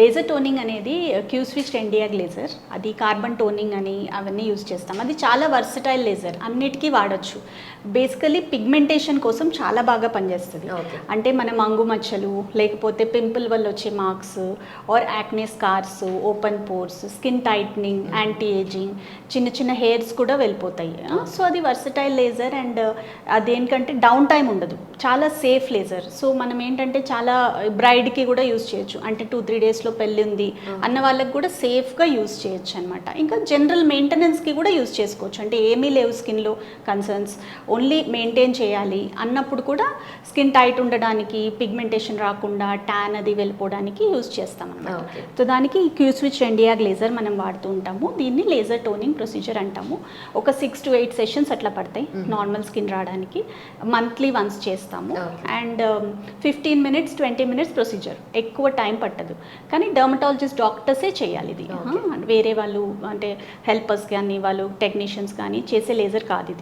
Laser toning అనేది queue switched ఎన్డియా laser. అది carbon toning అని అవన్నీ యూజ్ చేస్తాం. అది చాలా వర్సటైల్ లేజర్, అన్నిటికీ వాడచ్చు. బేసికలీ పిగ్మెంటేషన్ కోసం చాలా బాగా పనిచేస్తుంది. అంటే మనం అంగు మచ్చలు, లేకపోతే పింపుల్ వల్ల వచ్చే marks, or acne scars, open pores, skin tightening, anti ageing, చిన్న చిన్న హెయిర్స్ కూడా వెళ్ళిపోతాయి. సో అది వర్సటైల్ లేజర్ అండ్ అదేంటంటే డౌన్ టైం ఉండదు, చాలా సేఫ్ లేజర్. సో మనం ఏంటంటే చాలా బ్రైడ్కి కూడా యూజ్ చేయొచ్చు. అంటే 2-3 డేస్లో పెళ్ళి ఉంది అన్న వాళ్ళకి కూడా సేఫ్గా యూజ్ చేయొచ్చు అనమాట. ఇంకా జనరల్ మెయింటెనెన్స్కి కూడా యూజ్ చేసుకోవచ్చు. అంటే ఏమీ లేవు స్కిన్లో కన్సర్న్స్, ఓన్లీ మెయింటైన్ చేయాలి అన్నప్పుడు కూడా స్కిన్ టైట్ ఉండడానికి, పిగ్మెంటేషన్ రాకుండా, ట్యాన్ అది వెళ్ళిపోవడానికి యూజ్ చేస్తాం అనమాట. సో దానికి క్యూ స్విచ్ ఎన్డియా లేజర్ మనం వాడుతూ ఉంటాము. దీన్ని లేజర్ టోనింగ్ ప్రొసీజర్ అంటాము. ఒక 6 to 8 సెషన్స్ అట్లా పడతాయి నార్మల్ స్కిన్ రావడానికి. మంత్లీ వన్స్ చేస్తాము. అండ్ 15 minutes 20 minutes ప్రొసీజర్, ఎక్కువ టైం పట్టదు. కానీ డర్మటాలజిస్ట్ డాక్టర్సే చేయాలి ఇది. వేరే వాళ్ళు అంటే హెల్పర్స్ కానీ వాళ్ళు టెక్నీషియన్స్ కానీ చేసే లేజర్ కాదు ఇది.